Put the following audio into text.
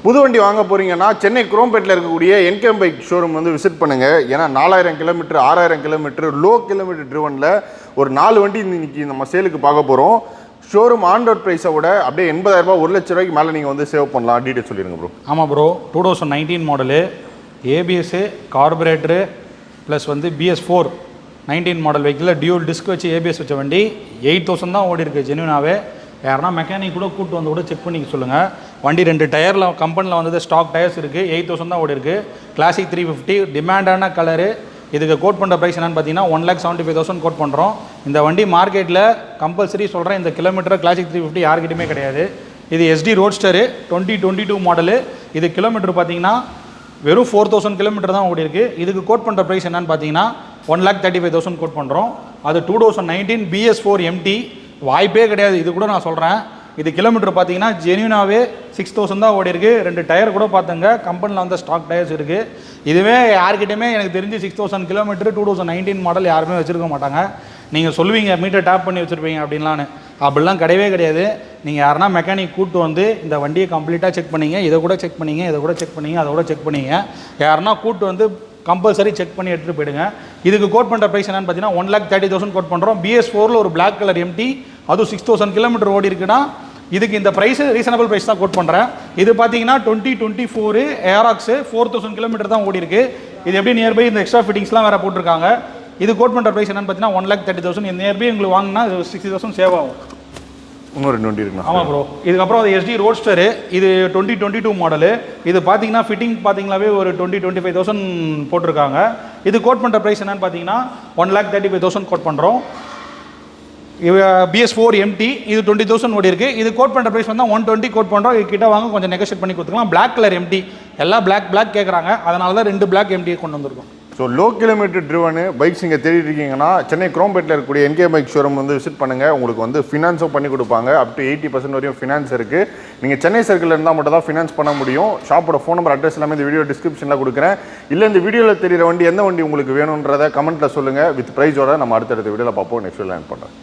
புது வண்டி வாங்க போகிறீங்கன்னா சென்னை குரோம்பேட்டில் இருக்கக்கூடிய என்கேஎம் பைக் ஷோரூம் வந்து விசிட் பண்ணுங்கள். ஏன்னா 4000 கிலோமீட்டர் 6000 கிலோமீட்டர் லோ கிலோமீட்டர் ட்ரிவனில் ஒரு 4 வண்டி இன்னைக்கு நம்ம சேலுக்கு பார்க்க போகிறோம். ஷோரூம் ஆன் ரோட் ப்ரைஸை விட அப்படியே 80,000 ரூபாய் 1 லட்ச ரூபாய்க்கு மேலே நீங்கள் வந்து சேவ் பண்ணலாம். டீட்டெயில் சொல்லிடுங்க ப்ரோ. ஆமாம் ப்ரோ, 2019 மாடலு, ஏபிஎஸ்ஸு, கார்பரேட்டரு ப்ளஸ் வந்து BS4 19 மாடல் வெஹிக்கிளில் டியூல் டிஸ்க் வச்சு ஏபிஎஸ் வச்ச வண்டி 8000 தான் ஓடி இருக்குது ஜென்யூனாகவே. யாருன்னா மெக்கானிக் கூட கூப்பிட்டு வந்து கூட செக் பண்ணிக்க சொல்லுங்கள். வண்டி 2 டயரில் கம்பெனியில் வந்தது ஸ்டாக் டயர்ஸ் இருக்குது. 8000 தான் ஓடி இருக்குது. கிளாசிக் 350 டிமாண்டான கலரு. இதுக்கு கோட் பண்ணுற ப்ரைஸ் என்னென்னு பார்த்தீங்கன்னா 1,75,000 கோட் பண்ணுறோம். இந்த வண்டி மார்க்கெட்டில் கம்பல்சரி சொல்கிறேன், இந்த கிலோமீட்டர் கிளாசிக் 350 யார்கிட்டையுமே கிடையாது. இது SD ரோட்ஸ்டரு 2022 மாடலு. இது கிலோமீட்டர் பார்த்தீங்கன்னா வெறும் 4000 கிலோமீட்டர் தான் ஓடி இருக்குது. இதுக்கு கோட் பண்ணுற ப்ரைஸ் என்னென்னு பார்த்தீங்கன்னா 1,35,000 கோட் பண்ணுறோம். அது 2019 BS4 MT. வாய்ப்பே கிடையாது. இது கூட நான் சொல்கிறேன், இது கிலோமீட்டர் பார்த்தீங்கன்னா ஜென்யூனாகவே 6000 தான் ஓடி இருக்குது. 2 டயர் கூட பார்த்துங்க, கம்பெனியில் வந்து ஸ்டாக் டயர்ஸ் இருக்குது. இதுவே யார்கிட்டையுமே எனக்கு தெரிஞ்சு 6000 கிலோமீட்டர் 2019 மாடல் யாருமே வச்சுருக்க மாட்டாங்க. நீங்கள் சொல்லுவீங்க மீட்டர் டேப் பண்ணி வச்சுருப்பீங்க அப்படின்லான்னு, அப்படிலாம் கிடையவே கிடையாது. நீங்கள் யாருன்னா மெக்கானிக் கூப்பிட்டு வந்து இந்த வண்டியை கம்ப்ளீட்டாக செக் பண்ணிங்க, இதை கூட செக் பண்ணிங்க, இதை கூட செக் பண்ணிங்க, அதை கூட செக் பண்ணிங்க. யாருன்னா கூப்பிட்டு வந்து கம்பல்சரி செக் பண்ணி எடுத்துகிட்டு போயிடுங்க. இதுக்கு கோட் பண்ணுற ப்ரைஸ் என்னென்னு பார்த்தீங்கன்னா 1,30,000 கோட் பண்ணுறோம். BS4ல் ஒரு பிளாக் கலர் MT, அதுவும் 6000 கிலோமீட்டர் ஓடி இருக்குன்னா இதுக்கு இந்த ப்ரைஸ் ரீசனபிள் ப்ரைஸ் தான் கோட் பண்ணுறேன். இது பார்த்தீங்கன்னா 2024 ஏராக்ஸு 4000 கிலோமீட்டர் தான் ஓடி இருக்குது. இது எப்படி நியர்பை இந்த எக்ஸ்ட்ரா ஃபிட்டிங்ஸ்லாம் வேறு போட்டிருக்காங்க. இது கோட் பண்ணுற ப்ரைஸ் என்னென்னு பார்த்தீங்கன்னா 1,30,000. இந்த நியர்பை உங்களுக்கு வாங்கினா 60,000 சேவ் ஆகும். இன்னொரு 2 இருக்குண்ணா. ஆமாம் ப்ரோ. இதுக்கப்புறம் அது SD ரோட்ஸ்டரு. இது 2022 மாடலு. இது பார்த்தீங்கன்னா ஃபிட்டிங் பார்த்தீங்களாவே ஒரு 20-25,000 போட்டிருக்காங்க. இது கோட் பண்ணுற ப்ரைஸ் என்னென்னு பார்த்தீங்கன்னா 1,35,000 கோட் பண்ணுறோம். BS4 MT இது 20,000 ஓடி இருக்குது. இது கோட் பண்ணுற ப்ரைஸ் வந்து 120 கோட் பண்ணுறோம். இது கிட்ட வாங்க கொஞ்சம் நெகோஷியேட் பண்ணி கொடுத்துக்கலாம். பிளாக் கலர் MT எல்லாம் பிளாக் கேட்குறாங்க, அதனால தான் 2 பிளாக் MT கொண்டு வந்திருக்கோம். ஸோ லோ கிலோமீட்டர் ட்ரிவனு பைக்ஸ் இங்கே தேடிட்டு இருக்கீங்கன்னா சென்னை குரோம்பேட்டில் இருக்கக்கூடிய என்கே பைக் ஷோரூம் வந்து விசிட் பண்ணுங்கள். உங்களுக்கு வந்து ஃபினான்ஸும் பண்ணி கொடுப்பாங்க. அப் டு 80% வரையும் ஃபினான்ஸ் இருக்குது. நீங்கள் சென்னை சர்க்கிளில் இருந்தால் மட்டும் தான் ஃபினான்ஸ் பண்ண முடியும். ஷாப்போட ஃபோன் நம்பர் அட்ரஸ் எல்லாமே இந்த வீடியோ டிஸ்கிரிப்ஷனில் கொடுக்குறேன். இல்லை இந்த வீடியோவில் தெரியிற வண்டி எந்த வண்டி உங்களுக்கு வேணுன்றதை கமெண்ட்டில் சொல்லுங்கள். வித் ப்ரைஸோட நம்ம அடுத்தடுத்த வீடியோவில் பார்ப்போம். நெக்ஸ்ட் வீடியோவில் லேண்ட் பண்ணுறேன்.